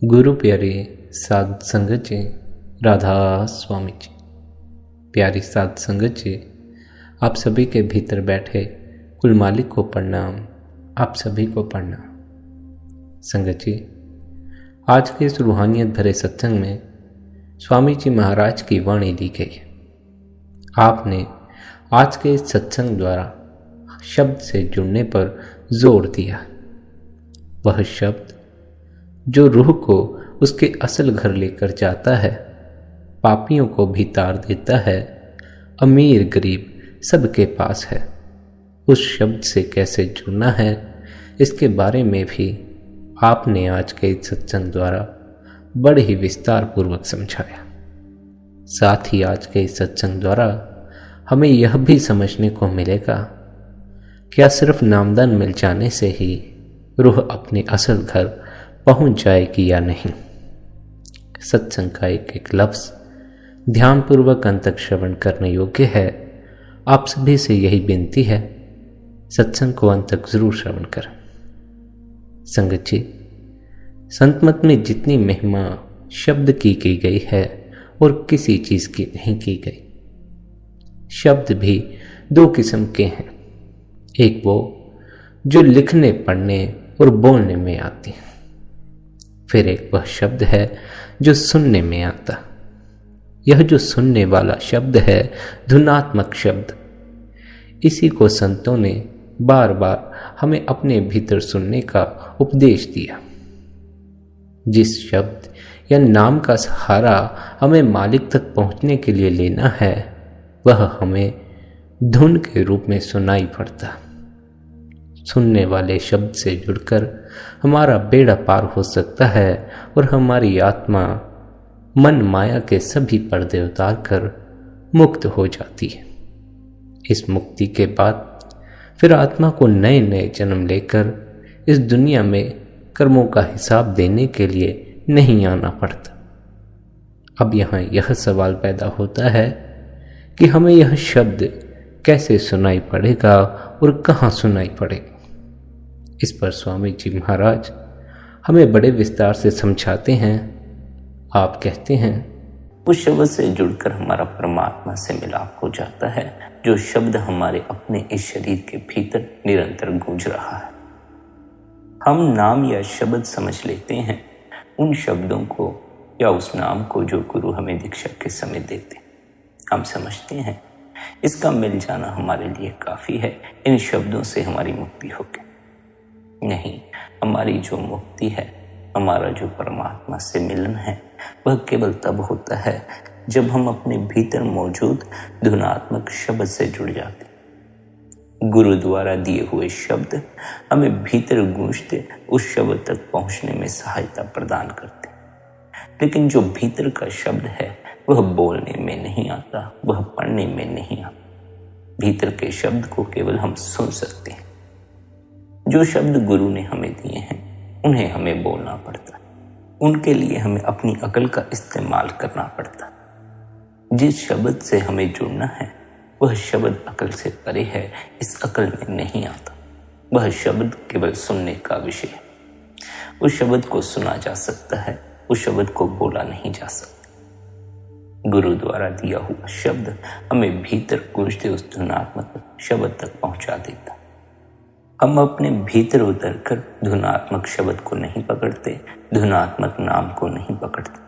गुरु प्यारे साध संगत जी, राधा स्वामी जी। प्यारी साध संगत जी, आप सभी के भीतर बैठे कुल मालिक को प्रणाम, आप सभी को प्रणाम। संगत जी, आज के इस रूहानियत भरे सत्संग में स्वामी जी महाराज की वाणी दी गई है। आपने आज के इस सत्संग द्वारा शब्द से जुड़ने पर जोर दिया। वह शब्द जो रूह को उसके असल घर लेकर जाता है, पापियों को भी तार देता है, अमीर गरीब सबके पास है। उस शब्द से कैसे जुड़ना है, इसके बारे में भी आपने आज के इस सत्संग द्वारा बड़े ही विस्तार पूर्वक समझाया। साथ ही आज के इस सत्संग द्वारा हमें यह भी समझने को मिलेगा, क्या सिर्फ नामदान मिल जाने से ही रूह अपने असल घर पहुंच जाएगी या नहीं। सत्संग का एक एक लफ्ज ध्यानपूर्वक अंत तक श्रवण करने योग्य है। आप सभी से यही विनती है, सत्संग को अंत तक जरूर श्रवण करें। संगत जी, संत मत में जितनी महिमा शब्द की गई है और किसी चीज की नहीं की गई। शब्द भी दो किस्म के हैं, एक वो जो लिखने पढ़ने और बोलने में आती है, फिर एक वह शब्द है जो सुनने में आता। यह जो सुनने वाला शब्द है धुनात्मक शब्द, इसी को संतों ने बार बार हमें अपने भीतर सुनने का उपदेश दिया। जिस शब्द या नाम का सहारा हमें मालिक तक पहुंचने के लिए लेना है, वह हमें धुन के रूप में सुनाई पड़ता। सुनने वाले शब्द से जुड़कर हमारा बेड़ा पार हो सकता है और हमारी आत्मा मन माया के सभी पर्दे उतार कर मुक्त हो जाती है। इस मुक्ति के बाद फिर आत्मा को नए नए जन्म लेकर इस दुनिया में कर्मों का हिसाब देने के लिए नहीं आना पड़ता। अब यहाँ यह सवाल पैदा होता है कि हमें यह शब्द कैसे सुनाई पड़ेगा और कहाँ सुनाई पड़ेगा। इस पर स्वामी जी महाराज हमें बड़े विस्तार से समझाते हैं। आप कहते हैं, उस शब्द से जुड़कर हमारा परमात्मा से मिलाप हो जाता है, जो शब्द हमारे अपने इस शरीर के भीतर निरंतर गूंज रहा है। हम नाम या शब्द समझ लेते हैं उन शब्दों को या उस नाम को जो गुरु हमें दीक्षा के समय देते। हम समझते हैं इसका मिल जाना हमारे लिए काफी है, इन शब्दों से हमारी मुक्ति होगी। नहीं, हमारी जो मुक्ति है, हमारा जो परमात्मा से मिलन है, वह केवल तब होता है जब हम अपने भीतर मौजूद धुनात्मक शब्द से जुड़ जाते। गुरु द्वारा दिए हुए शब्द हमें भीतर गूंजते उस शब्द तक पहुंचने में सहायता प्रदान करते। लेकिन जो भीतर का शब्द है वह बोलने में नहीं आता, वह पढ़ने में नहीं आता। भीतर के शब्द को केवल हम सुन सकते हैं। जो शब्द गुरु ने हमें दिए हैं उन्हें हमें बोलना पड़ता है, उनके लिए हमें अपनी अकल का इस्तेमाल करना पड़ता है। जिस शब्द से हमें जुड़ना है वह शब्द अकल से परे है, इस अकल में नहीं आता। वह शब्द केवल सुनने का विषय है। उस शब्द को सुना जा सकता है, उस शब्द को बोला नहीं जा सकता। गुरु द्वारा दिया हुआ शब्द हमें भीतर गूंजते उस धुनात्मक शब्द तक पहुंचा देता। हम अपने भीतर उतरकर धुनात्मक शब्द को नहीं पकड़ते, धुनात्मक नाम को नहीं पकड़ते,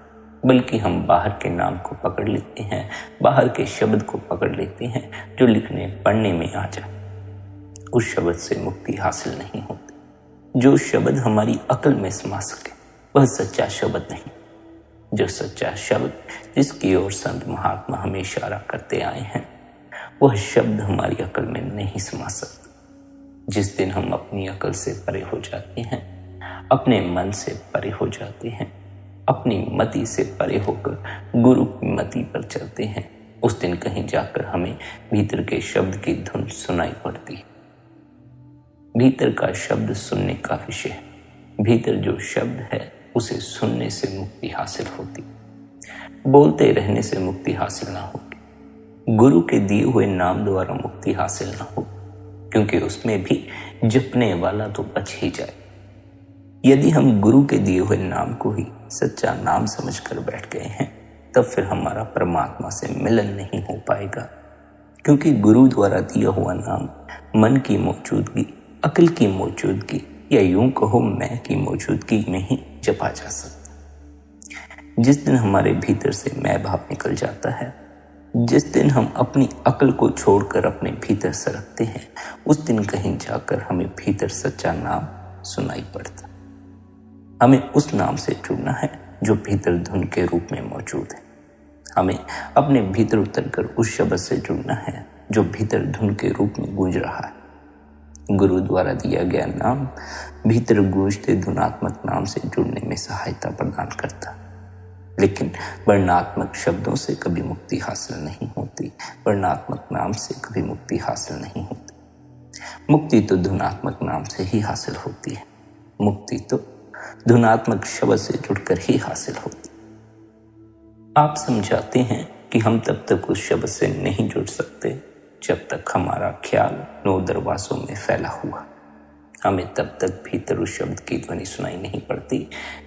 बल्कि हम बाहर के नाम को पकड़ लेते हैं, बाहर के शब्द को पकड़ लेते हैं जो लिखने पढ़ने में आ जाए। उस शब्द से मुक्ति हासिल नहीं होती। जो शब्द हमारी अकल में समा सके वह सच्चा शब्द नहीं। जो सच्चा शब्द जिसकी ओर संत महात्मा हमें इशारा करते आए हैं, वह शब्द हमारी अकल में नहीं समा सकता। जिस दिन हम अपनी अकल से परे हो जाते हैं, अपने मन से परे हो जाते हैं, अपनी मति से परे होकर गुरु की मति पर चलते हैं, उस दिन कहीं जाकर हमें भीतर के शब्द की धुन सुनाई पड़ती है। भीतर का शब्द सुनने का विषय है। भीतर जो शब्द है उसे सुनने से मुक्ति हासिल होती, बोलते रहने से मुक्ति हासिल ना होगी, गुरु के दिए हुए नाम द्वारा मुक्ति हासिल ना होगी, क्योंकि उसमें भी जपने वाला तो बच ही जाए। यदि हम गुरु के दिए हुए नाम को ही सच्चा नाम समझकर बैठ गए हैं, तब फिर हमारा परमात्मा से मिलन नहीं हो पाएगा, क्योंकि गुरु द्वारा दिया हुआ नाम मन की मौजूदगी, अक्ल की मौजूदगी, या यूं कहो मैं की मौजूदगी में ही जपा जा सकता। जिस दिन हमारे भीतर से मैं भाव निकल जाता है, जिस दिन हम अपनी अक्ल को छोड़कर अपने भीतर सरकते हैं, उस दिन कहीं जाकर हमें भीतर सच्चा नाम सुनाई पड़ता। हमें उस नाम से जुड़ना है जो भीतर धुन के रूप में मौजूद है। हमें अपने भीतर उतरकर उस शब्द से जुड़ना है जो भीतर धुन के रूप में गूंज रहा है। गुरु द्वारा दिया गया नाम भीतर गूंजते धुनात्मक नाम से जुड़ने में सहायता प्रदान करता, लेकिन वर्णात्मक शब्दों से कभी मुक्ति हासिल नहीं होती, वर्णात्मक नाम से कभी मुक्ति हासिल नहीं होती। मुक्ति तो धुनात्मक नाम से ही हासिल होती है, मुक्ति तो धुनात्मक शब्द से जुड़कर ही हासिल होती। आप समझाते हैं कि हम तब तक उस शब्द से नहीं जुड़ सकते जब तक हमारा ख्याल 9 दरवाजों में फैला हुआ। हमें तब तक भीतर उस शब्द की ध्वनि सुनाई नहीं पड़ती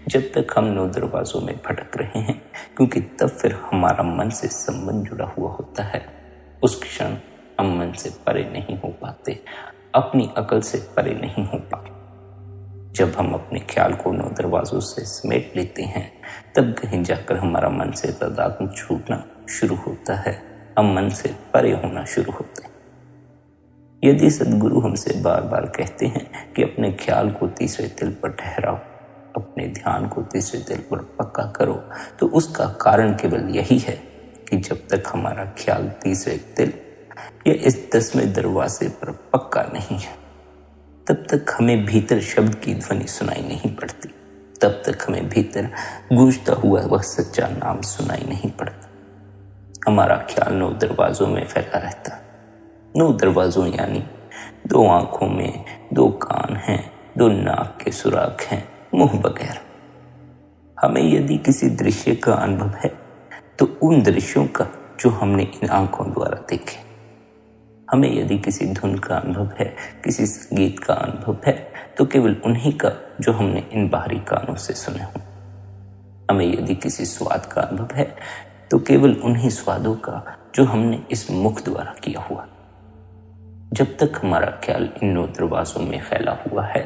जब तक हम 9 दरवाजों में भटक रहे हैं, क्योंकि तब फिर हमारा मन से संबंध जुड़ा हुआ होता है। उस क्षण हम मन से परे नहीं हो पाते, अपनी अकल से परे नहीं हो पाते। जब हम अपने ख्याल को 9 दरवाजों से समेट लेते हैं, तब कहीं जाकर हमारा मन से तादात्म्य छूटना शुरू होता है, हम मन से परे होना शुरू होते हैं। यदि सद्गुरु हमसे बार बार कहते हैं कि अपने ख्याल को तीसरे तिल पर ठहराओ, अपने ध्यान को तीसरे तिल पर पक्का करो, तो उसका कारण केवल यही है कि जब तक हमारा ख्याल तीसरे तिल या इस 10वें दरवाजे पर पक्का नहीं है, तब तक हमें भीतर शब्द की ध्वनि सुनाई नहीं पड़ती, तब तक हमें भीतर गूंजता हुआ वह सच्चा नाम सुनाई नहीं पड़ता। हमारा ख्याल 9 दरवाजों में फैला रहता। 9 दरवाजों यानी 2 आंखों में 2 कान हैं, 2 नाक के सुराख हैं, मुंह वगैरह। हमें यदि किसी दृश्य का अनुभव है तो उन दृश्यों का जो हमने इन आंखों द्वारा देखे। हमें यदि किसी धुन का अनुभव है, किसी संगीत का अनुभव है, तो केवल उन्हीं का जो हमने इन बाहरी कानों से सुने हों। हमें यदि किसी स्वाद का अनुभव है तो केवल उन्हीं स्वादों का जो हमने इस मुख द्वारा किया हुआ। जब तक हमारा ख्याल इन 9 दरवाजों में फैला हुआ है,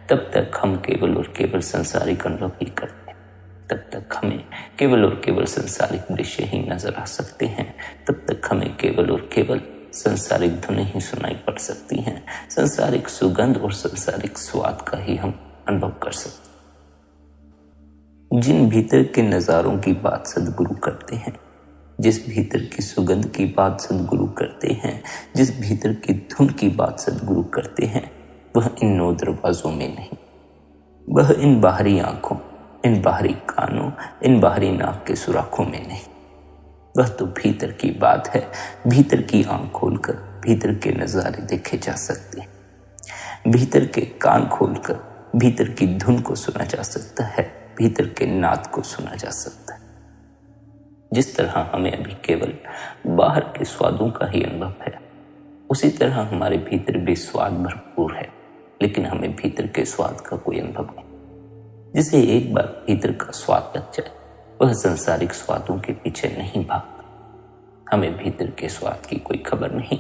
तब तक हम केवल और केवल संसारिक अनुभव ही करते हैं। तब तक हमें केवल और केवल संसारिक दृश्य ही नजर आ सकते हैं। तब तक हमें केवल और केवल संसारिक धुनें ही सुनाई पड़ सकती हैं। संसारिक सुगंध और संसारिक स्वाद का ही हम अनुभव कर सकते हैं। जिन भीतर के नज़ारों की बात सद्गुरु करते हैं, जिस भीतर की सुगंध की बात सद्गुरु करते हैं, जिस भीतर की धुन की बात सद्गुरु करते हैं, वह इन 9 दरवाजों में नहीं, वह इन बाहरी आंखों, इन बाहरी कानों, इन बाहरी नाक के सुराखों में नहीं। वह तो भीतर की बात है। भीतर की आंख खोलकर भीतर के नज़ारे देखे जा सकते हैं। भीतर के कान खोलकर भीतर की धुन को सुना जा सकता है, भीतर के नाद को सुना जा सकता है। जिस तरह हमें अभी केवल बाहर के स्वादों का ही अनुभव है, उसी तरह हमारे भीतर भी स्वाद भरपूर है, लेकिन हमें भीतर के स्वाद का कोई अनुभव नहीं। जिसे एक बार भीतर का स्वाद लग जाए, वह संसारिक स्वादों के पीछे नहीं भागता। हमें भीतर के स्वाद की कोई खबर नहीं,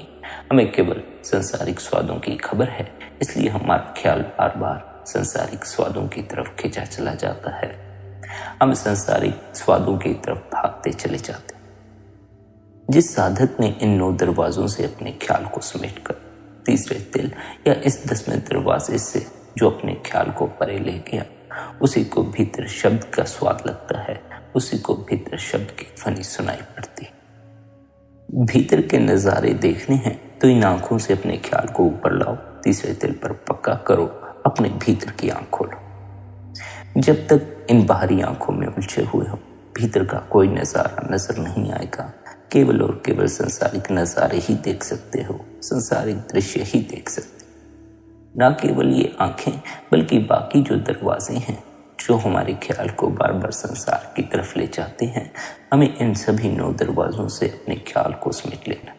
हमें केवल संसारिक स्वादों की खबर है। इसलिए हमारा ख्याल बार बार संसारिक स्वादों की तरफ खींचा चला जाता है। हम संसारिक स्वादों की तरफ भागते चले जाते हैं। जिस साधक ने इन 9 दरवाजों से अपने ख्याल को समेटकर तीसरे तिल या इस 10वें दरवाजे से जो अपने ख्याल को परे ले गया, उसी को भीतर शब्द का स्वाद लगता है, उसी को भीतर शब्द की ध्वनि सुनाई पड़ती है। भीतर के नज़ारे देखने हैं तो इन आंखों से अपने ख्याल को ऊपर लाओ, तीसरे तिल पर पक्का करो, अपने भीतर की आंख खोलो। जब तक इन बाहरी आंखों में उलझे हुए हो, भीतर का कोई नज़ारा नजर नहीं आएगा। केवल और केवल संसारिक नज़ारे ही देख सकते हो, संसारिक दृश्य ही देख सकते हो। ना केवल ये आंखें, बल्कि बाकी जो दरवाजे हैं जो हमारे ख्याल को बार बार संसार की तरफ ले जाते हैं, हमें इन सभी 9 दरवाजों से अपने ख्याल को समेट लेना।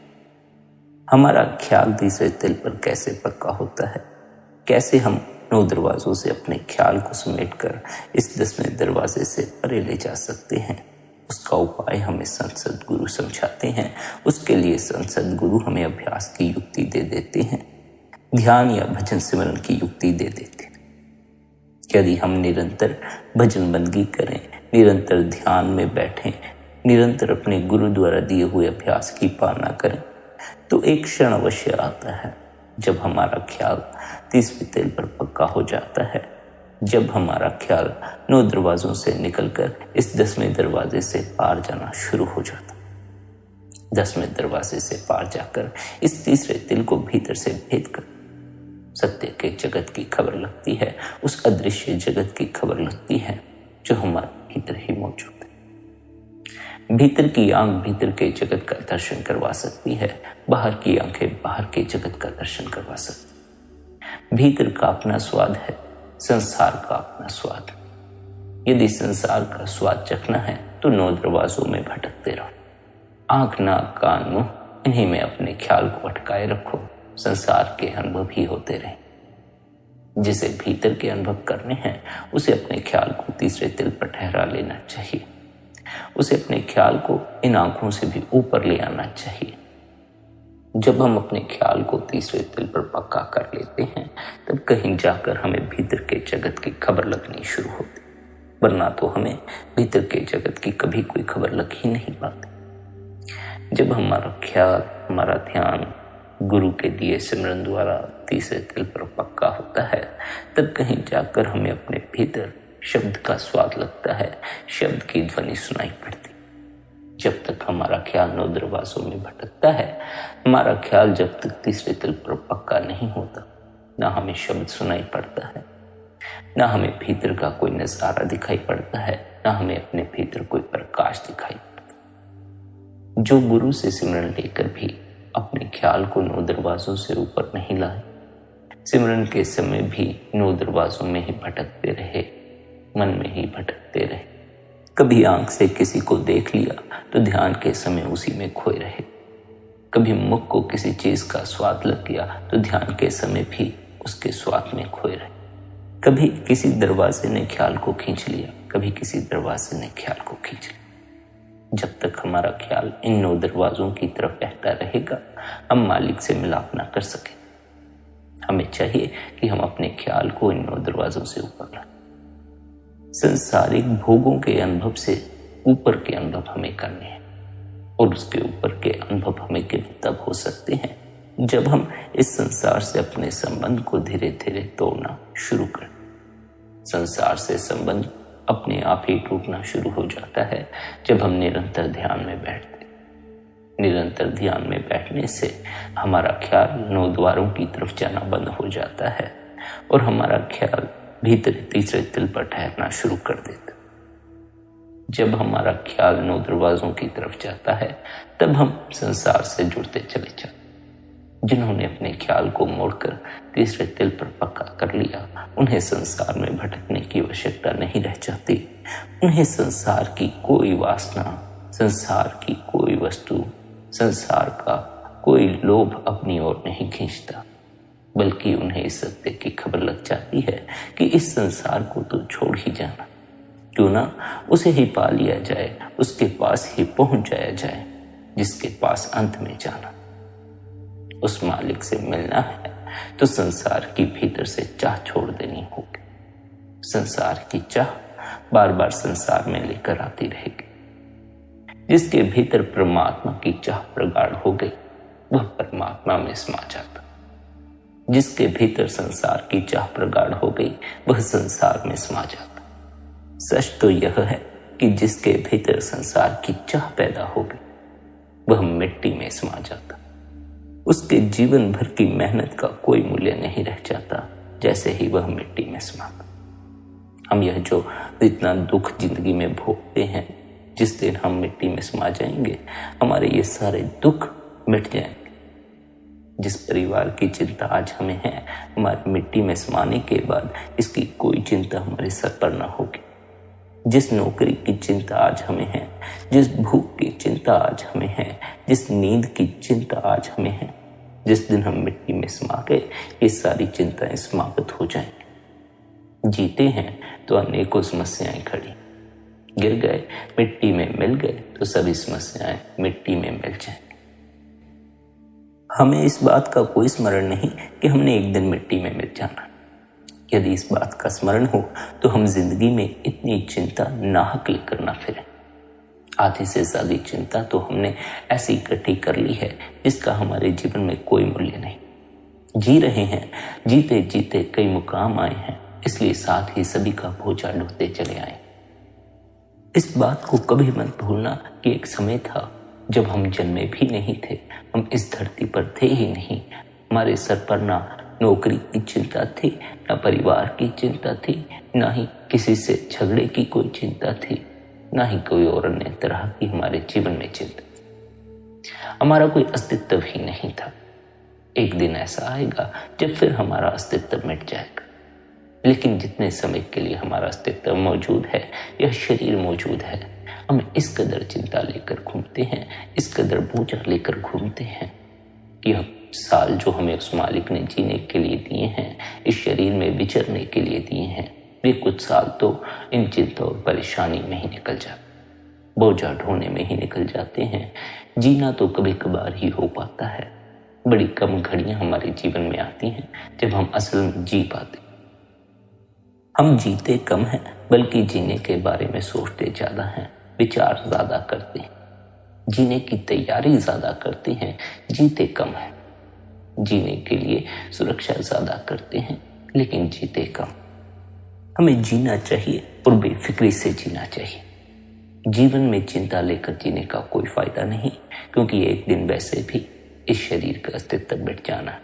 हमारा ख्याल तीसरे तिल पर कैसे पक्का होता है, कैसे हम 9 दरवाजों से अपने ख्याल को समेटकर इस 10वें दरवाजे से परे ले जा सकते हैं, उसका उपाय हमें संत सद्गुरु समझाते हैं। उसके लिए संत सद्गुरु हमें अभ्यास की युक्ति दे देते हैं, ध्यान या भजन सिमरन की युक्ति दे देते हैं। यदि हम निरंतर भजन बंदगी करें, निरंतर ध्यान में बैठें, निरंतर अपने गुरु द्वारा दिए हुए अभ्यास की पालना करें, तो एक क्षण अवश्य आता है जब हमारा ख्याल 30वें तिल पर पक्का हो जाता है, जब हमारा ख्याल 9 दरवाजों से निकलकर इस 10वें दरवाजे से पार जाना शुरू हो जाता है। 10वें दरवाजे से पार जाकर इस 3रे तिल को भीतर से भेद कर सत्य के जगत की खबर लगती है, उस अदृश्य जगत की खबर लगती है जो हमारे भीतर ही मौजूद है। भीतर की आंख भीतर के जगत का दर्शन करवा सकती है, बाहर की आंखें बाहर के जगत का दर्शन करवा सकती। भीतर का अपना स्वाद है, संसार का अपना स्वाद। यदि संसार का स्वाद चखना है तो 9 दरवाजों में भटकते रहो। आंख, नाक, कान, मुंह, इन्हीं में अपने ख्याल को अटकाए रखो, संसार के अनुभव ही होते रहें। जिसे भीतर के अनुभव करने हैं उसे अपने ख्याल को 3रे तिल पर ठहरा लेना चाहिए, उसे अपने ख्याल को इन आंखों से भी ऊपर ले आना चाहिए। जब हम अपने ख्याल को 3रे तिल पर पक्का कर लेते हैं तब कहीं जाकर हमें भीतर के जगत की खबर लगनी शुरू होती, वरना तो हमें भीतर के जगत की कभी कोई खबर लग ही नहीं पाती। जब हमारा ख्याल, हमारा ध्यान गुरु के दिए सिमरन द्वारा 3रे तिल पर पक्का होता है, तब कहीं जाकर हमें अपने भीतर शब्द का स्वाद लगता है, शब्द की ध्वनि सुनाई पड़ती। जब तक हमारा ख्याल 9 दरवाजों में भटकता है, हमारा ख्याल जब तक 3रे तिल पर पक्का नहीं होता, ना हमें शब्द सुनाई पड़ता है, ना हमें भीतर का कोई नजारा दिखाई पड़ता है, ना हमें अपने भीतर कोई प्रकाश दिखाई पड़ता। जो गुरु से सिमरन लेकर भी अपने ख्याल को 9 दरवाजों से ऊपर नहीं लाए, सिमरन के समय भी 9 दरवाजों में ही भटकते रहे, मन में ही भटकते रहे। कभी आंख से किसी को देख लिया तो ध्यान के समय उसी में खोए रहे, कभी मुख को किसी चीज का स्वाद लग गया तो ध्यान के समय भी उसके स्वाद में खोए रहे। कभी किसी दरवाजे ने ख्याल को खींच लिया, कभी किसी दरवाजे ने ख्याल को खींच लिया। जब तक हमारा ख्याल इन 9 दरवाजों की तरफ बहता रहेगा, हम मालिक से मिलाप ना कर सके। हमें चाहिए कि हम अपने ख्याल को इन 9 दरवाजों से ऊपर लाएं। संसारिक भोगों के अनुभव से ऊपर के अनुभव हमें करने हैं, और उसके ऊपर के अनुभव हमें केवल तब हो सकते हैं जब हम इस संसार से अपने संबंध को धीरे धीरे तोड़ना शुरू करें। संसार से संबंध अपने आप ही टूटना शुरू हो जाता है जब हम निरंतर ध्यान में बैठते। निरंतर ध्यान में बैठने से हमारा ख्याल 9 द्वारों की तरफ जाना बंद हो जाता है और हमारा ख्याल भीतर 3रे तिल पर ठहरना शुरू कर देता। जब हमारा ख्याल 9 दरवाजों की तरफ जाता है तब हम संसार से जुड़ते चले जाते। जिन्होंने अपने ख्याल को मोड़कर 3रे तिल पर पक्का कर लिया, उन्हें संसार में भटकने की आवश्यकता नहीं रह जाती। उन्हें संसार की कोई वासना, संसार की कोई वस्तु, संसार का कोई लोभ अपनी ओर नहीं खींचता, बल्कि उन्हें इस सत्य की खबर लग जाती है कि इस संसार को तो छोड़ ही जाना, क्यों ना उसे ही पा लिया जाए, उसके पास ही पहुंच जाया जाए जिसके पास अंत में जाना। उस मालिक से मिलना है तो संसार की भीतर से चाह छोड़ देनी होगी। संसार की चाह बार बार संसार में लेकर आती रहेगी। जिसके भीतर परमात्मा की चाह प्रगाढ़ हो गई वह परमात्मा में समा जाता। जिसके भीतर संसार की चाह प्रगाढ़ हो गई वह संसार में समा जाता। सच तो यह है कि जिसके भीतर संसार की चाह पैदा हो गई वह मिट्टी में समा जाता। उसके जीवन भर की मेहनत का कोई मूल्य नहीं रह जाता जैसे ही वह मिट्टी में समाता। हम यह जो इतना दुख जिंदगी में भोगते हैं, जिस दिन हम मिट्टी में समा जाएंगे हमारे ये सारे दुख मिट जाएंगे। जिस परिवार की चिंता आज हमें है, हमारी मिट्टी में समाने के बाद इसकी कोई चिंता हमारे सर पर ना होगी। जिस नौकरी की चिंता आज हमें है, जिस भूख की चिंता आज हमें है, जिस नींद की चिंता आज हमें है, जिस दिन हम मिट्टी में समा गए ये सारी चिंताएं समाप्त हो जाएंगी। जीते हैं तो अनेकों समस्याएं खड़ी, गिर गए मिट्टी में मिल गए तो सभी समस्याएं मिट्टी में मिल जाएं। हमें इस बात का कोई स्मरण नहीं कि हमने एक दिन मिट्टी में मिल जाना। यदि इस बात का स्मरण हो तो हम जिंदगी में इतनी चिंता नाहक लेकर ना फिरें। आधी से ज्यादा चिंता तो हमने ऐसी इकट्ठी कर ली है जिसका हमारे जीवन में कोई मूल्य नहीं। जी रहे हैं, जीते जीते कई मुकाम आए हैं, इसलिए साथ ही सभी का बोझा ढोते चले आए। इस बात को कभी मत भूलना कि एक समय था जब हम जन्मे भी नहीं थे, हम इस धरती पर थे ही नहीं। हमारे सर पर ना नौकरी की चिंता थी, ना परिवार की चिंता थी, ना ही किसी से झगड़े की कोई चिंता थी, ना ही कोई और अन्य तरह की हमारे जीवन में चिंता थी। हमारा कोई अस्तित्व ही नहीं था। एक दिन ऐसा आएगा जब फिर हमारा अस्तित्व मिट जाएगा। लेकिन जितने समय के लिए हमारा अस्तित्व मौजूद है, यह शरीर मौजूद है, हम इस कदर चिंता लेकर घूमते हैं, इस कदर बोझा लेकर घूमते हैं कि यह साल जो हमें उस मालिक ने जीने के लिए दिए हैं, इस शरीर में विचरने के लिए दिए हैं, वे कुछ साल तो इन चिंता और परेशानी में ही निकल जाते, बोझा ढोने में ही निकल जाते हैं। जीना तो कभी कभार ही हो पाता है। बड़ी कम घड़ियां हमारे जीवन में आती हैं जब हम असल में जी पाते। हम जीते कम हैं, बल्कि जीने के बारे में सोचते ज्यादा हैं, विचार ज्यादा करते हैं, जीने की तैयारी ज्यादा करते हैं, जीते कम है। जीने के लिए सुरक्षा ज्यादा करते हैं, लेकिन जीते कम। हमें जीना चाहिए और बेफिक्री से जीना चाहिए। जीवन में चिंता लेकर जीने का कोई फायदा नहीं, क्योंकि एक दिन वैसे भी इस शरीर का अस्तित्व मिट जाना है।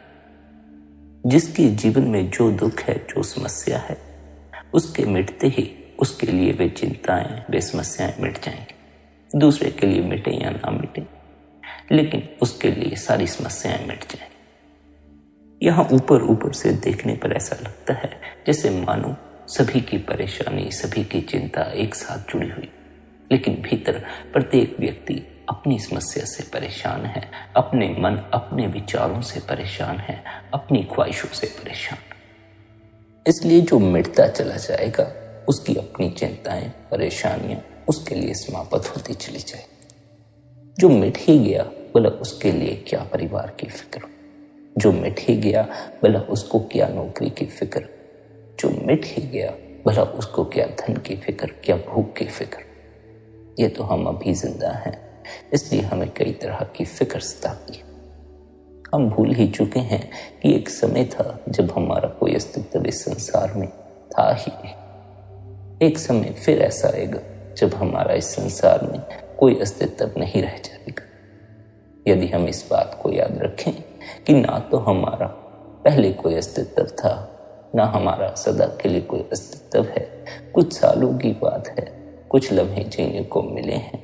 जिसके जीवन में जो दुख है, जो समस्या है, उसके मिटते ही उसके लिए वे चिंताएं, वे समस्याएं मिट जाएंगी। दूसरे के लिए मिटे या ना मिटे, लेकिन उसके लिए सारी समस्याएं मिट जाएंगी। यहाँ ऊपर ऊपर से देखने पर ऐसा लगता है जैसे मानो सभी की परेशानी, सभी की चिंता एक साथ जुड़ी हुई, लेकिन भीतर प्रत्येक व्यक्ति अपनी समस्या से परेशान है, अपने मन, अपने विचारों से परेशान है, अपनी ख्वाहिशों से परेशान। इसलिए जो मिटता चला जाएगा, उसकी अपनी चिंताएं, परेशानियां उसके लिए समाप्त होती चली जाएगी। जो मिट ही गया, भला उसके लिए क्या परिवार की फिक्र, जो मिट ही गया, भला उसको क्या नौकरी की फिक्र, जो मिट ही गया, भला उसको क्या धन की फिक्र, क्या भूख की फिक्र। ये तो हम अभी जिंदा हैं, इसलिए हमें कई तरह की फिक्र सताती है। हम भूल ही चुके हैं कि एक समय था जब हमारा कोई अस्तित्व इस संसार में था ही नहीं। एक समय फिर ऐसा आएगा जब हमारा इस संसार में कोई अस्तित्व नहीं रह जाएगा। यदि हम इस बात को याद रखें कि ना तो हमारा पहले कोई अस्तित्व था, ना हमारा सदा के लिए कोई अस्तित्व है, कुछ सालों की बात है, कुछ लम्हे जीने को मिले हैं,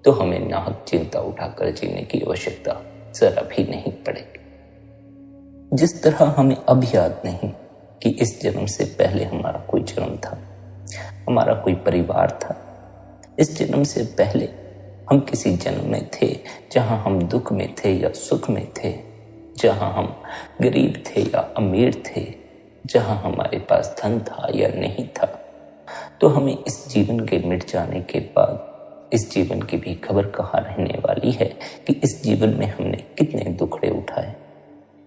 तो हमें नाहक चिंता उठाकर जीने की आवश्यकता जरा भी नहीं पड़ेगी। जिस तरह हमें अब याद नहीं कि इस जन्म से पहले हमारा कोई जन्म था, हमारा कोई परिवार था, इस जन्म से पहले हम किसी जन्म में थे जहां हम दुख में थे या सुख में थे, जहां हम गरीब थे या अमीर थे, जहां हमारे पास धन था या नहीं था, तो हमें इस जीवन के मिट जाने के बाद इस जीवन की भी खबर कहाँ रहने वाली है कि इस जीवन में हमने कितने दुखड़े उठाए,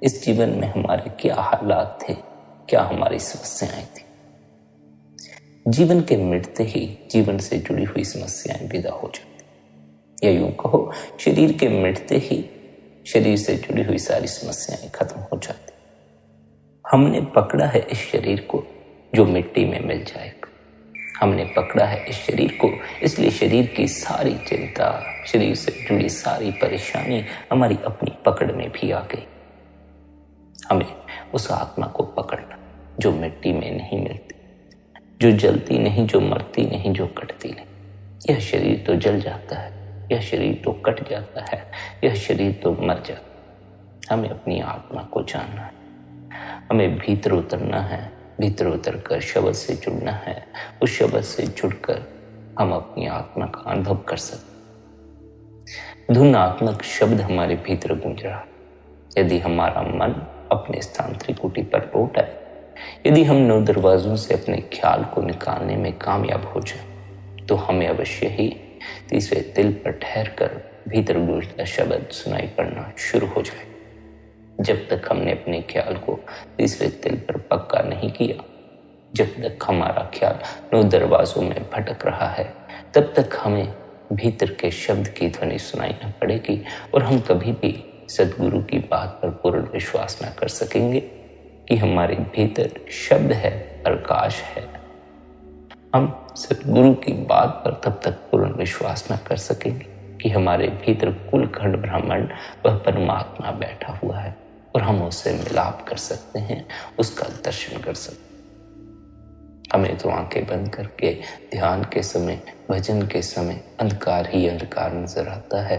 इस जीवन में हमारे क्या हालात थे, क्या हमारी समस्याएं थी। जीवन के मिटते ही जीवन से जुड़ी हुई समस्याएं विदा हो जाती, या यूं कहो शरीर के मिटते ही शरीर से जुड़ी हुई सारी समस्याएं खत्म हो जाती। हमने पकड़ा है इस शरीर को जो मिट्टी में मिल जाएगा। हमने पकड़ा है इस शरीर को, इसलिए शरीर की सारी चिंता, शरीर से जुड़ी सारी परेशानी हमारी अपनी पकड़ में भी आ गई। हमें उस आत्मा को पकड़ना जो मिट्टी में नहीं मिलती, जो जलती नहीं, जो मरती नहीं, जो कटती नहीं। यह शरीर तो जल जाता है, यह शरीर तो कट जाता है, यह शरीर तो मर जाता है। हमें अपनी आत्मा को जानना है, हमें भीतर उतरना है, भीतर उतर कर शब्द से जुड़ना है। उस शब्द से जुड़कर हम अपनी आत्मा का अनुभव कर सकते। धुनात्मक शब्द हमारे भीतर गूंज रहा। यदि हमारा मन अपने स्थान त्रिकुटी पर लौट आए यदि हम 9 दरवाजों से अपने ख्याल को निकालने में कामयाब हो जाए तो हमें अवश्य ही तीसरे तिल पर ठहर कर भीतर गूंजता शब्द सुनाई पड़ना शुरू हो जाए। जब तक हमने अपने ख्याल को तीसरे तिल पर पक्का नहीं किया, जब तक हमारा ख्याल 9 दरवाजों में भटक रहा है, तब तक हमें भीतर के शब्द की ध्वनि सुनाई न पड़ेगी और हम कभी भी सद्गुरु की बात पर पूर्ण विश्वास न कर सकेंगे कि हमारे भीतर शब्द है, प्रकाश है। हम सद्गुरु की बात पर तब तक पूर्ण विश्वास न कर सकेंगे कि हमारे भीतर कुल खंड ब्रह्मांड वह परमात्मा बैठा हुआ है और हम उससे मिलाप कर सकते हैं, उसका दर्शन कर सकते हैं। हमें तो आंखें बंद करके ध्यान के समय, भजन के समय अंधकार ही अंधकार नजर आता है,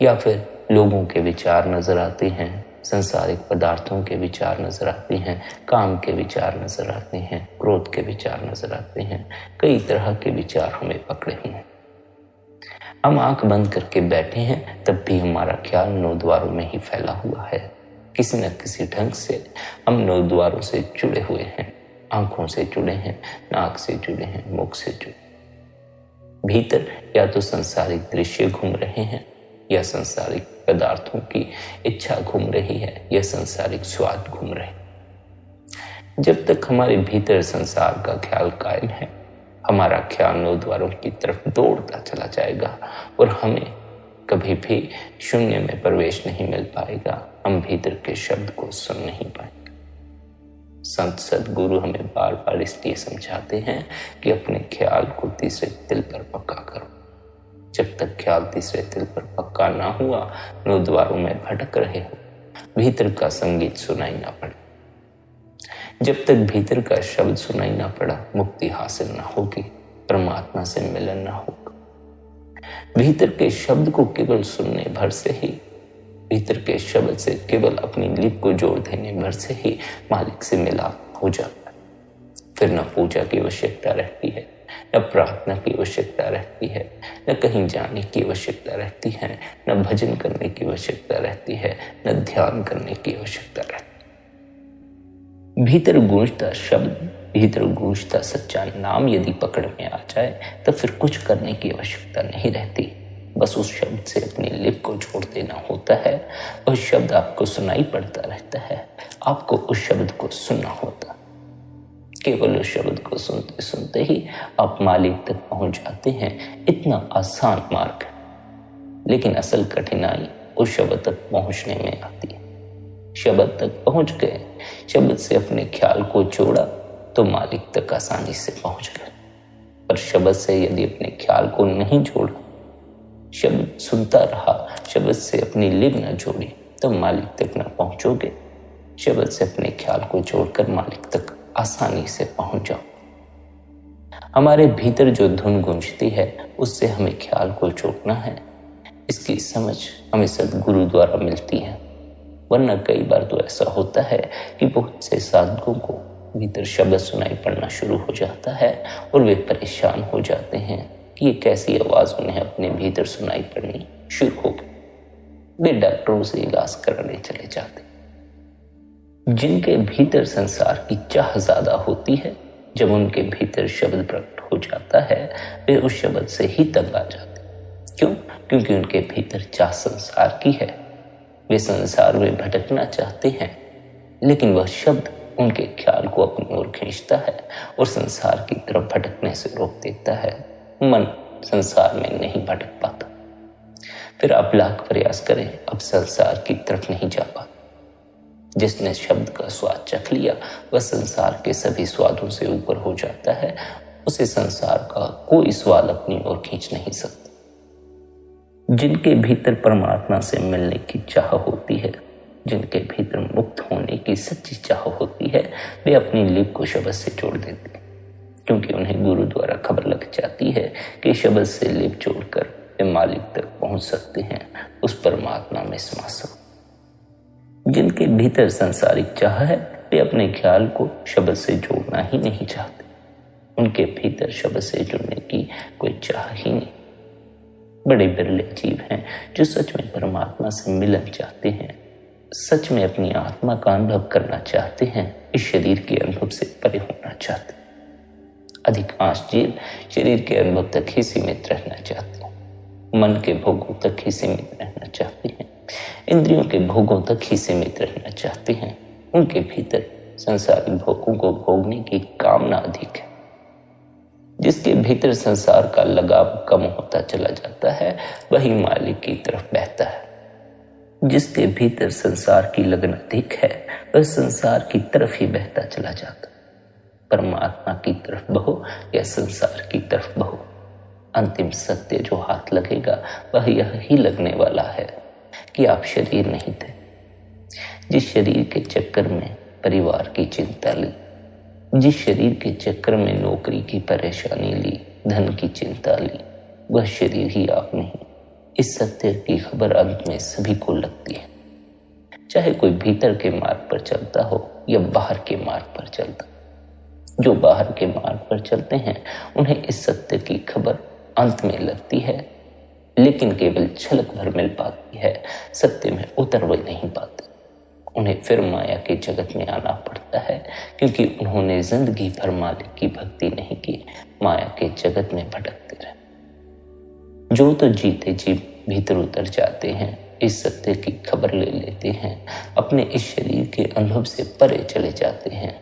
या फिर लोगों के विचार नजर आते हैं, संसारिक पदार्थों के विचार नजर आते हैं, काम के विचार नजर आते हैं, क्रोध के विचार नजर आते हैं, कई तरह के विचार हमें पकड़े हुए हैं। हम आंख बंद करके बैठे हैं तब भी हमारा ख्याल 9 द्वारों में ही फैला हुआ है। किसी न किसी ढंग से हम 9 द्वारों से जुड़े हुए हैं, आंखों से जुड़े हैं, नाक से जुड़े हैं, मुख से जुड़े। भीतर या तो संसारिक दृश्य घूम रहे हैं, या संसारिक पदार्थों की इच्छा घूम रही है, या संसारिक स्वाद घूम रहे हैं। जब तक हमारे भीतर संसार का ख्याल कायम है, हमारा ख्याल 9 द्वारों की तरफ दौड़ता चला जाएगा और हमें कभी भी शून्य में प्रवेश नहीं मिल पाएगा। हम भीतर के शब्द को सुन नहीं पाएंगे। संत सद्गुरु हमें बार बार इसलिए समझाते हैं कि अपने ख्याल को तीसरे तिल पर पक्का करो। जब तक ख्याल तीसरे तिल पर पक्का ना हुआ, 9 द्वारों में भटक रहे हो, भीतर का संगीत सुनाई ना पड़े। जब तक भीतर का शब्द सुनाई ना पड़ा, मुक्ति हासिल ना होगी, परमात्मा से मिलन ना होगा। भीतर के शब्द को केवल सुनने भर से ही, भीतर के शब्द से केवल अपनी लिप को जोड़ देने भर से ही मालिक से मिलाप हो जाता है। फिर न पूजा की आवश्यकता रहती है, न प्रार्थना की आवश्यकता रहती है, न कहीं जाने की आवश्यकता रहती है, न भजन करने की आवश्यकता रहती है, न ध्यान करने की आवश्यकता रहती है। भीतर गूंजता शब्द, भीतर गूंजता सच्चा नाम यदि पकड़ में आ जाए तो फिर कुछ करने की आवश्यकता नहीं रहती। बस उस शब्द से अपनी लिप को जोड़ देना होता है। वह शब्द आपको सुनाई पड़ता रहता है, आपको उस शब्द को सुनना होता। केवल उस शब्द को सुनते सुनते ही आप मालिक तक पहुंच जाते हैं। इतना आसान मार्ग है, लेकिन असल कठिनाई उस शब्द तक पहुंचने में आती है। शब्द तक पहुंच गए, शब्द से अपने ख्याल को जोड़ा तो मालिक तक आसानी से पहुंच गए। पर शब्द से यदि अपने ख्याल को नहीं जोड़ा, शब्द सुनता रहा, शब्द से अपनी लिप न जोड़ी, तब मालिक तक न पहुंचोगे। शब्द से अपने ख्याल को जोड़कर मालिक तक आसानी से पहुंच जाओ। हमारे भीतर जो धुन गूंजती है, उससे हमें ख्याल को जोड़ना है। इसकी समझ हमें सद्गुरु द्वारा मिलती है। वरना कई बार तो ऐसा होता है कि बहुत से साधकों को भीतर शब्द सुनाई पड़ना शुरू हो जाता है और वे परेशान हो जाते हैं कि ये कैसी आवाज उन्हें अपने भीतर सुनाई पड़नी शुरू हो गई। वे डॉक्टरों से इलाज कराने चले जाते। जिनके भीतर संसार की चाह ज्यादा होती है, जब उनके भीतर शब्द प्रकट हो जाता है, वे उस शब्द से ही तंग आ जाते। क्यों? क्योंकि उनके भीतर चाह संसार की है। वे संसार में भटकना चाहते हैं, लेकिन वह शब्द उनके ख्याल को अपनी ओर खींचता है और संसार की तरफ भटकने से रोक देता है। मन संसार में नहीं भटक पाता। फिर आप लाख प्रयास करें, अब संसार की तरफ नहीं जा पाता। जिसने शब्द का स्वाद चख लिया, वह संसार के सभी स्वादों से ऊपर हो जाता है। उसे संसार का कोई स्वाद अपनी ओर खींच नहीं सकता। जिनके भीतर परमात्मा से मिलने की चाह होती है, जिनके भीतर मुक्त होने की सच्ची चाह होती है, वे अपनी लिप को शब्द से जोड़ देते हैं, क्योंकि उन्हें गुरु द्वारा खबर लग जाती है कि शब्द से लिप जोड़कर वे मालिक तक पहुंच सकते हैं, उस परमात्मा में समा सकते। जिनके भीतर संसारिक चाह है, वे अपने ख्याल को शब्द से जोड़ना ही नहीं चाहते। उनके भीतर शब्द से जुड़ने की कोई चाह ही नहीं। बड़े बिरले जीव हैं जो सच में परमात्मा से मिलन चाहते हैं। सच में अपनी आत्मा का अनुभव करना चाहते हैं, इस शरीर के अनुभव से परे होना चाहते हैं। अधिकांश जीव शरीर के अनुभव तक ही सीमित रहना चाहते हैं, मन के भोगों तक ही सीमित रहना चाहते हैं, इंद्रियों के भोगों तक ही सीमित रहना चाहते हैं। उनके भीतर संसारी भोगों को भोगने की कामना अधिक है। जिसके भीतर संसार का लगाव कम होता चला जाता है, वही मालिक की तरफ बहता है। जिसके भीतर संसार की लगन अधिक है, वह संसार की तरफ ही बहता चला जाता। परमात्मा की तरफ बहो या संसार की तरफ बहो, अंतिम सत्य जो हाथ लगेगा वह यह ही लगने वाला है कि आप शरीर नहीं थे। जिस शरीर के चक्कर में परिवार की चिंता ली, जिस शरीर के चक्कर में नौकरी की परेशानी ली, धन की चिंता ली, वह शरीर ही आप नहीं। इस सत्य की खबर अंत में सभी को लगती है, चाहे कोई भीतर के मार्ग पर चलता हो या बाहर के मार्ग पर चलता। जो बाहर के मार्ग पर चलते हैं उन्हें इस सत्य की खबर अंत में लगती है, लेकिन केवल झलक भर मिल पाती है, सत्य में उतर वे नहीं पाते। उन्हें फिर माया के जगत में आना पड़ता है, क्योंकि उन्होंने जिंदगी भर मालिक की भक्ति नहीं की, माया के जगत में भटकते रहे। जो तो जीते जी भीतर उतर जाते हैं, इस सत्य की खबर ले लेते हैं, अपने इस शरीर के अनुभव से परे चले जाते हैं,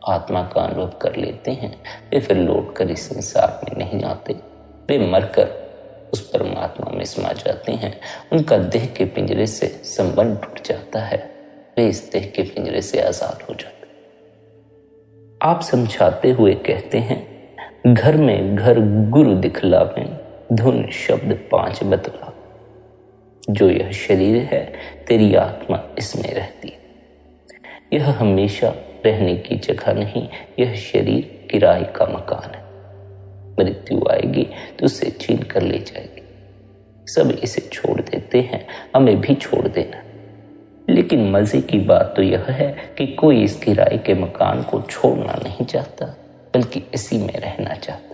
आत्मा का अनुभव कर लेते हैं, वे फिर लौट कर इस संसार में नहीं आते। वे मरकर उस परमात्मा में समा जाते हैं। उनका देह के पिंजरे से संबंध टूट जाता है, वे इस देह के पिंजरे से आजाद हो जाते। आप समझाते हुए कहते हैं, घर में घर गुरु दिखलावे, धुन शब्द 5 बतला। जो यह शरीर है, तेरी आत्मा इसमें रहती है। यह हमेशा रहने की जगह नहीं, यह शरीर किराए का मकान है। मृत्यु आएगी तो उसे छीन कर ले जाएगी। सब इसे छोड़ देते हैं, हमें भी छोड़ देना। लेकिन मजे की बात तो यह है कि कोई इस किराए के मकान को छोड़ना नहीं चाहता, बल्कि इसी में रहना चाहता।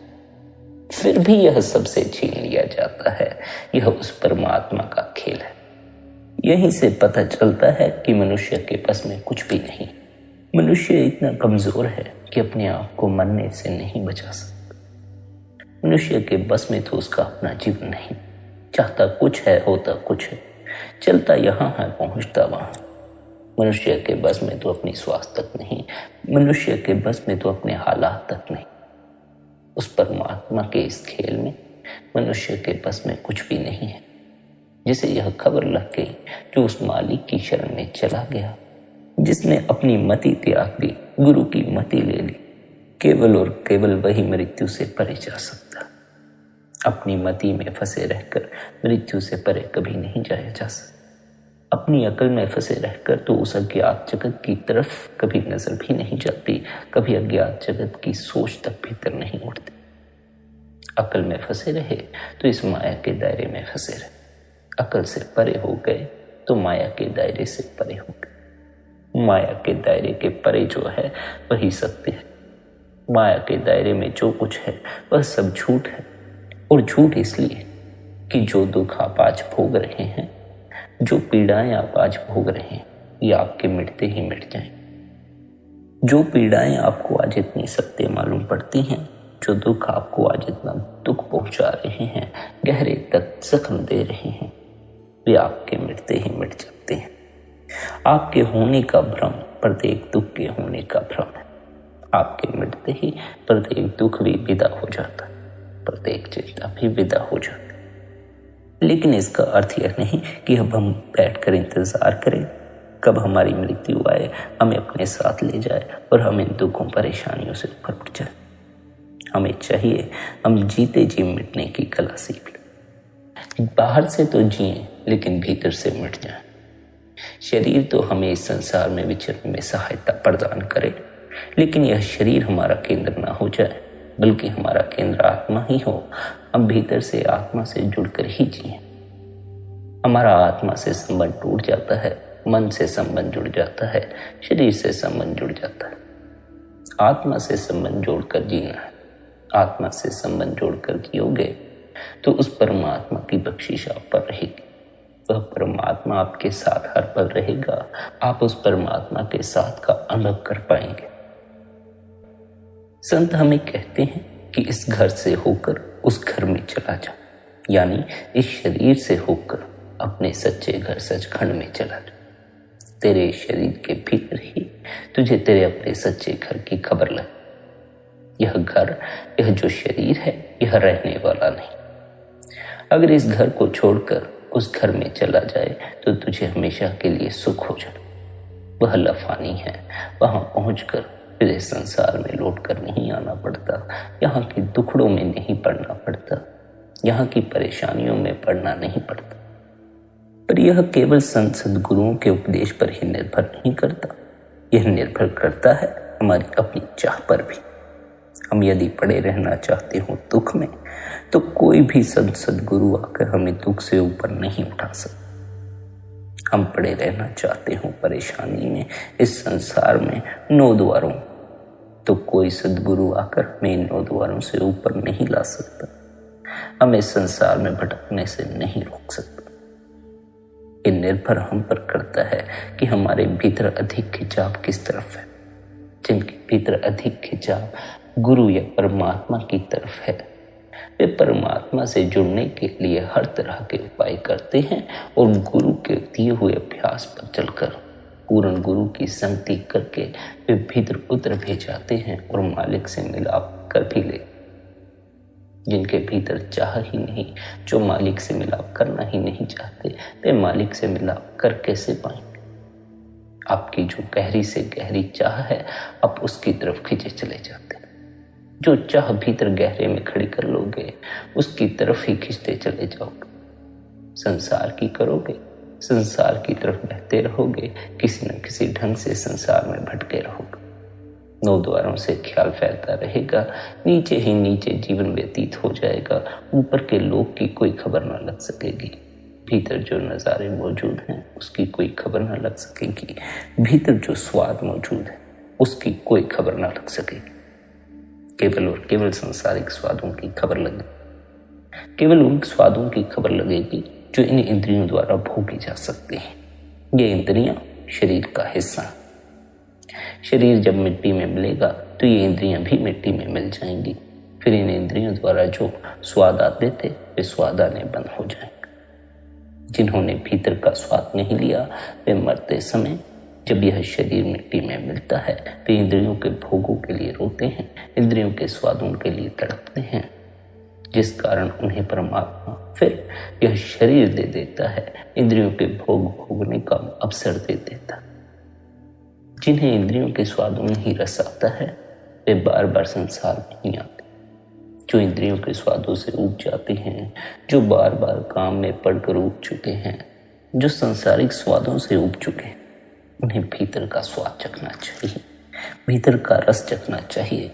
फिर भी यह सबसे छीन लिया जाता है। यह उस परमात्मा का खेल है। यहीं से पता चलता है कि मनुष्य के पास में कुछ भी नहीं। मनुष्य इतना कमजोर है कि अपने आप को मरने से नहीं बचा सकता। मनुष्य के बस में तो उसका अपना जीवन नहीं। चाहता कुछ है, होता कुछ है, चलता यहाँ है, पहुंचता वहां। मनुष्य के बस में तो अपनी स्वास्थ्य तक नहीं, मनुष्य के बस में तो अपने हालात तक नहीं। उस परमात्मा के इस खेल में मनुष्य के बस में कुछ भी नहीं है। जिसे यह खबर लग गई, जो उस मालिक की शरण में चला गया, जिसने अपनी मति त्याग दी, गुरु की मति ले ली, केवल और केवल वही मृत्यु से परे जा सकता। अपनी मति में फंसे रहकर मृत्यु से परे कभी नहीं जाया जा सकता। अपनी अकल में फंसे रहकर तो उस अज्ञात जगत की तरफ कभी नजर भी नहीं जाती, कभी अज्ञात जगत की सोच तक भीतर नहीं उठती। अकल में फंसे रहे तो इस माया के दायरे में फंसे रहे। अकल से परे हो गए तो माया के दायरे से परे हो गए। माया के दायरे के परे जो है वही सत्य है। माया के दायरे में जो कुछ है वह सब झूठ है। और झूठ इसलिए कि जो दुख आप आज भोग रहे हैं, जो पीड़ाएं आप आज भोग रहे हैं, ये आपके मिटते ही मिट जाएं। जो पीड़ाएं आपको आज इतनी सत्य मालूम पड़ती हैं, जो दुख आपको आज इतना दुख पहुंचा रहे हैं, गहरे तक जख्म दे रहे हैं, वे आपके मिटते ही मिट जाते हैं। आपके होने का भ्रम प्रत्येक दुख के होने का भ्रम है। आपके मिटते ही प्रत्येक दुख भी विदा हो जाता है, प्रत्येक चिंता भी विदा हो जाती है। लेकिन इसका अर्थ यह नहीं कि अब हम बैठकर इंतजार करें कब हमारी मृत्यु आए, हमें अपने साथ ले जाए और हम इन दुखों परेशानियों से ऊपर उठ जाए। हमें चाहिए हम जीते जी मिटने की कला सीख लें। बाहर से तो जिए लेकिन भीतर से मिट जाए। शरीर तो हमें इस संसार में विचरने में सहायता प्रदान करे, लेकिन यह शरीर हमारा केंद्र ना हो जाए, बल्कि हमारा केंद्र आत्मा ही हो। हम भीतर से आत्मा से जुड़कर ही जिए। हमारा आत्मा से संबंध टूट जाता है, मन से संबंध जुड़ जाता है, शरीर से संबंध जुड़ जाता है। आत्मा से संबंध जोड़कर जीना है। आत्मा से संबंध जोड़कर जियोगे तो उस परमात्मा की बख्शिश आप पर रहेगी। वह परमात्मा आपके साथ हर पल रहेगा। आप उस परमात्मा के साथ का अनुभव कर पाएंगे। संत हमें कहते हैं कि इस घर से होकर उस घर में चला जा, यानी इस शरीर से होकर अपने सच्चे घर सचखंड में चला जा। तेरे शरीर के भीतर ही तुझे तेरे अपने सच्चे घर की खबर लगे। यह घर, यह जो शरीर है, यह रहने वाला नहीं। अगर इस घर को छोड़कर उस घर में चला जाए तो तुझे हमेशा के लिए सुख हो जाए। वह लफानी है, वहां पहुंचकर फिर इस संसार में लौट कर नहीं आना पड़ता, यहाँ के दुखड़ों में नहीं पड़ना पड़ता, यहाँ की परेशानियों में पड़ना नहीं पड़ता। पर यह केवल संत सद्गुरुओं के उपदेश पर ही निर्भर नहीं करता, यह निर्भर करता है हमारी अपनी चाह पर भी। हम यदि पड़े रहना चाहते हो दुख में, तो कोई भी संत सद्गुरु आकर हमें दुख से ऊपर नहीं उठा सकता। हम पड़े रहना चाहते हो परेशानी में, इस संसार में 9 द्वारों, तो कोई सद्गुरु आकर हमें इन 9 द्वारों से ऊपर नहीं ला सकता, हमें इस संसार में भटकने से नहीं रोक सकता। ये निर्भर हम पर करता है कि हमारे भीतर अधिक खिंचाव किस तरफ है। जिनके भीतर अधिक खिंचाव गुरु या परमात्मा की तरफ है, वे परमात्मा से जुड़ने के लिए हर तरह के उपाय करते हैं और गुरु के दिए हुए अभ्यास पर चलकर पूर्ण गुरु की संगति करके वे भीतर उतर भी जाते हैं और मालिक से मिलाप कर भी ले। जिनके भीतर चाह ही नहीं, जो मालिक से मिलाप करना ही नहीं चाहते, वे मालिक से मिलाप कर कैसे पाएंगे। आपकी जो गहरी से गहरी चाह है, आप उसकी तरफ खींचे चले जाते हैं। जो चाह भीतर गहरे में खड़ी कर लोगे, उसकी तरफ ही खींचते चले जाओगे। संसार की करोगे, संसार की तरफ बहते रहोगे, किसी न किसी ढंग से संसार में भटके रहोगे। 9 द्वारों से ख्याल फैलता रहेगा, नीचे ही नीचे जीवन व्यतीत हो जाएगा। ऊपर के लोग की कोई खबर न लग सकेगी, भीतर जो नज़ारे मौजूद हैं उसकी कोई खबर न लग सकेगी, भीतर जो स्वाद मौजूद है उसकी कोई खबर न लग सकेगी। केवल और केवल सांसारिक स्वादों की खबर लगेगी, केवल उन स्वादों की खबर लगेगी जो इन इंद्रियों द्वारा भोगी जा सकते हैं। ये इंद्रियां शरीर का हिस्सा। शरीर जब मिट्टी में मिलेगा तो ये इंद्रियां भी मिट्टी में मिल जाएंगी। फिर इन इंद्रियों द्वारा जो स्वाद आते थे वे स्वाद आने बंद हो जाएंगे। जिन्होंने भीतर का स्वाद नहीं लिया, वे मरते समय जब यह शरीर मिट्टी में मिलता है, वे इंद्रियों के भोगों के लिए रोते हैं, इंद्रियों के स्वादों के लिए तड़पते हैं, जिस कारण उन्हें परमात्मा फिर यह शरीर दे देता है, इंद्रियों के भोग भोगने का अवसर दे देता है। जिन्हें इंद्रियों के स्वादों में ही रस आता है, वे बार बार संसार में नहीं आते। जो इंद्रियों के स्वादों से ऊब जाते हैं, जो बार बार काम में पड़कर ऊब चुके हैं, जो सांसारिक स्वादों से ऊब चुके हैं, उन्हें भीतर का स्वाद चखना चाहिए, भीतर का रस चखना चाहिए।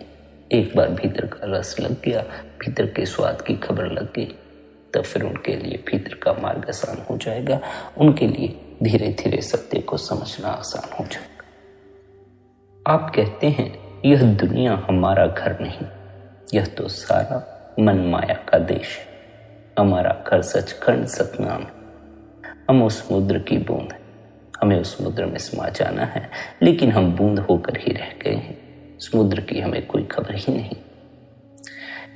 एक बार भीतर का रस लग गया, भीतर के स्वाद की खबर लग गई, तब फिर उनके लिए भीतर का मार्ग आसान हो जाएगा। उनके लिए धीरे धीरे सत्य को समझना आसान हो जाएगा। आप कहते हैं यह दुनिया हमारा घर नहीं, यह तो सारा मन माया का देश है। हमारा घर सचखंड सतनाम है। हम उस समुद्र की बूंद है, हमें उस समुद्र में समा जाना है, लेकिन हम बूंद होकर ही रह गए हैं। समुद्र की हमें कोई खबर ही नहीं।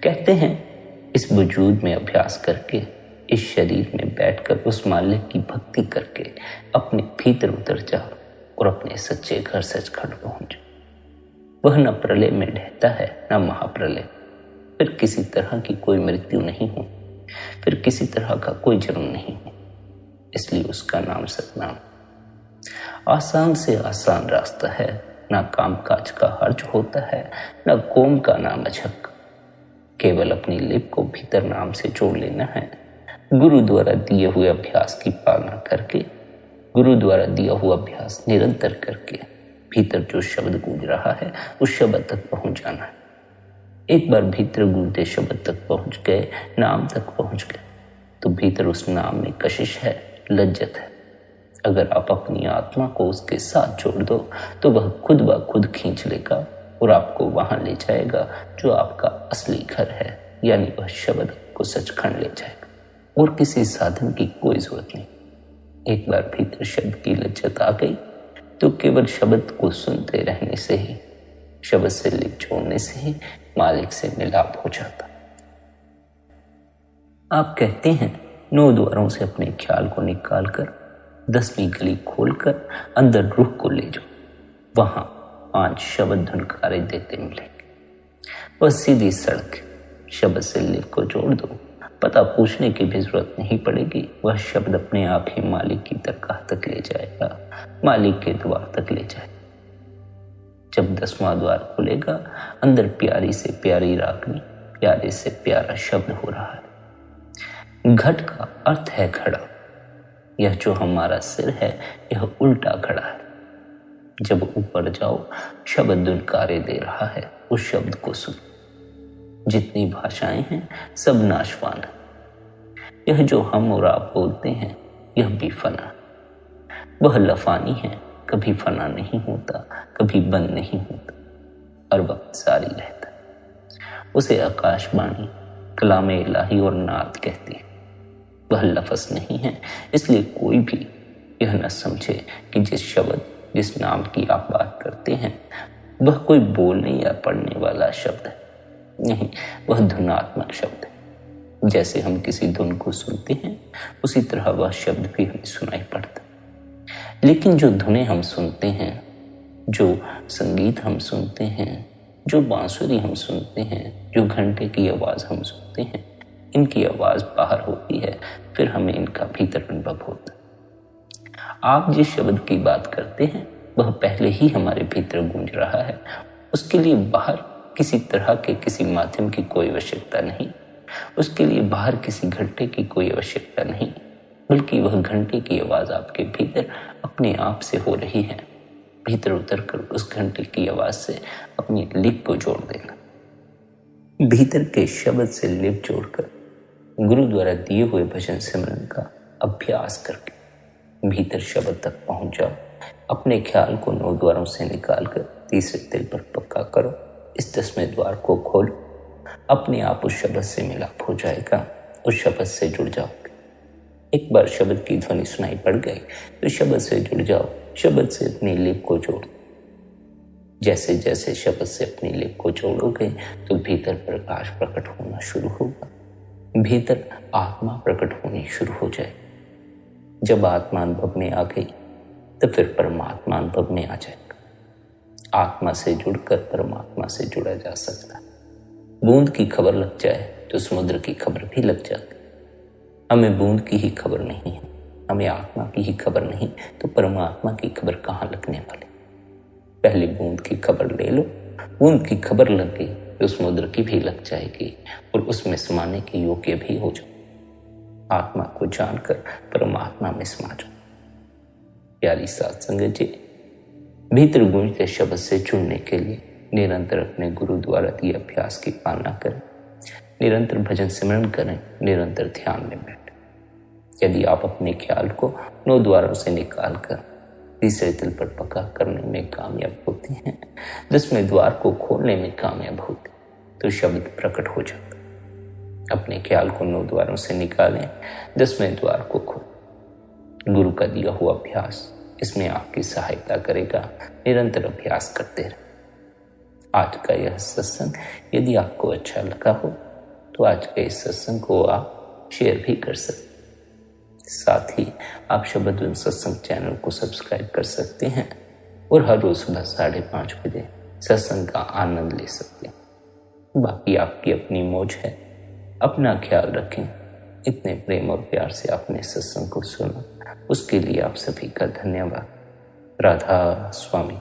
कहते हैं इस वजूद में अभ्यास करके, इस शरीर में बैठकर उस मालिक की भक्ति करके अपने भीतर उतर जाओ और अपने सच्चे घर सचखंड पहुंचो। वह न प्रलय में ढहता है न महाप्रलय। फिर किसी तरह की कोई मृत्यु नहीं हो, फिर किसी तरह का कोई जन्म नहीं हो, इसलिए उसका नाम सतनाम। आसान से आसान रास्ता है, ना काम काज का हर्ज होता है, ना कोम का नाम अछक। केवल अपनी लिप को भीतर नाम से जोड़ लेना है। गुरु द्वारा दिए हुए अभ्यास की पालना करके, गुरु द्वारा दिया हुआ अभ्यास निरंतर करके भीतर जो शब्द गूंज रहा है उस शब्द तक पहुंच जाना है। एक बार भीतर गूंजते शब्द तक पहुंच गए, नाम तक पहुंच गए, तो भीतर उस नाम में कशिश है, लज्जत है। अगर आप अपनी आत्मा को उसके साथ जोड़ दो तो वह खुद ब खुद खींच लेगा और आपको वहां ले जाएगा जो आपका असली घर है, यानी वह शब्द को सचखंड ले जाएगा। और किसी साधन की कोई जरूरत नहीं। एक बार भीतर शब्द की लज्जत आ गई तो केवल शब्द को सुनते रहने से ही, शब्द से लिप जोड़ने से ही मालिक से मिलाप हो जाता। आप कहते हैं 9 द्वारों से अपने ख्याल को निकालकर 10वीं गली खोलकर अंदर रूह को ले जाओ, वहां 5 शब्द धुनकारे देते मिलेंगे। वह सीधी सड़क, शब्द से लिप को जोड़ दो, पता पूछने की भी जरूरत नहीं पड़ेगी। वह शब्द अपने आप ही मालिक की दरगाह तक ले जाएगा, मालिक के द्वार तक ले जाएगा। जब 10वां द्वार खुलेगा, अंदर प्यारी से प्यारी रागनी, प्यारे से प्यारा शब्द हो रहा है। घट का अर्थ है घड़ा। यह जो हमारा सिर है यह उल्टा घड़ा है। जब ऊपर जाओ, शब्द धुनकारे दे रहा है, उस शब्द को सुन। जितनी भाषाएं हैं सब नाशवान है। यह जो हम और आप बोलते हैं यह भी फना है। वह लफानी है, कभी फना नहीं होता, कभी बंद नहीं होता, हर वक्त जारी रहता है। उसे आकाशवाणी, कलामे इलाही और नात कहते हैं। वह लफ्ज नहीं है, इसलिए कोई भी यह न समझे कि जिस शब्द, जिस नाम की आप बात करते हैं वह कोई बोलने या पढ़ने वाला शब्द है। नहीं, वह धुनात्मक शब्द है। जैसे हम किसी धुन को सुनते हैं उसी तरह वह शब्द भी हमें सुनाई पड़ता है। लेकिन जो धुनें हम सुनते हैं, जो संगीत हम सुनते हैं, जो बांसुरी हम सुनते हैं, जो घंटे की आवाज़ हम सुनते हैं, इनकी आवाज़ बाहर होती है, फिर हमें इनका भीतर अनुभव होता है। आप जिस शब्द की बात करते हैं वह पहले ही हमारे भीतर गूंज रहा है। उसके लिए बाहर किसी तरह के किसी माध्यम की कोई आवश्यकता नहीं, उसके लिए बाहर किसी घंटे की कोई आवश्यकता नहीं, बल्कि वह घंटे की आवाज़ आपके भीतर अपने आप से हो रही है। भीतर उतरकर उस घंटे की आवाज़ से अपनी लिप को जोड़ देना। भीतर के शब्द से लिप जोड़कर गुरु द्वारा दिए हुए भजन सिमरन का अभ्यास करके भीतर शब्द तक पहुंच जाओ। अपने ख्याल को 9 द्वारों से निकालकर तीसरे तिल पर पक्का करो। इस 10वें द्वार को खोलो, अपने आप उस शब्द से मिलाप हो जाएगा, उस शब्द से जुड़ जाओगे। एक बार शब्द की ध्वनि सुनाई पड़ गई तो शब्द से जुड़ जाओ, शब्द से अपनी लिप को जोड़। जैसे जैसे शब्द से अपनी लिप को जोड़ोगे तो भीतर प्रकाश प्रकट होना शुरू होगा, भीतर आत्मा प्रकट होनी शुरू हो जाए। जब आत्मा अनुभव में आ गई तो फिर परमात्मा अनुभव में आ जाएगा। आत्मा से जुड़कर परमात्मा से जुड़ा जा सकता है। बूंद की खबर लग जाए तो समुद्र की खबर भी लग जाती। हमें बूंद की ही खबर नहीं है, हमें आत्मा की ही खबर नहीं, तो परमात्मा की खबर कहाँ लगने वाली। पहले बूंद की खबर ले लो, बूंद की खबर लग गई तो समुद्र की भी लग जाएगी और उसमें समाने के योग्य भी हो जाओ। आत्मा को जानकर परमात्मा में समा जाओ। प्यारी साध संगत जी, भीतर गूंजते शब्द से जुड़ने के लिए निरंतर अपने गुरु द्वारा दिए अभ्यास की पालना करें, निरंतर भजन सिमरन करें, निरंतर ध्यान में बैठें। यदि आप अपने ख्याल को 9 द्वारों से निकालकर तीसरे तिल पर पक्का करने में कामयाब होते हैं, 10वें द्वार को खोलने में कामयाब होते, तो शब्द प्रकट हो जाता। अपने ख्याल को 9 द्वारों से निकालें, 10वें द्वार को खोलें। गुरु का दिया हुआ अभ्यास इसमें आपकी सहायता करेगा। निरंतर अभ्यास करते रहें। आज का यह सत्संग यदि आपको अच्छा लगा हो तो आज के इस सत्संग को आप शेयर भी कर सकते। साथ ही आप शब्द सत्संग चैनल को सब्सक्राइब कर सकते हैं और हर रोज सुबह 5:30 बजे सत्संग का आनंद ले सकते हैं। बाकी आपकी अपनी मौज है। अपना ख्याल रखें। इतने प्रेम और प्यार से आपने सत्संग को सुना, उसके लिए आप सभी का धन्यवाद। राधा स्वामी।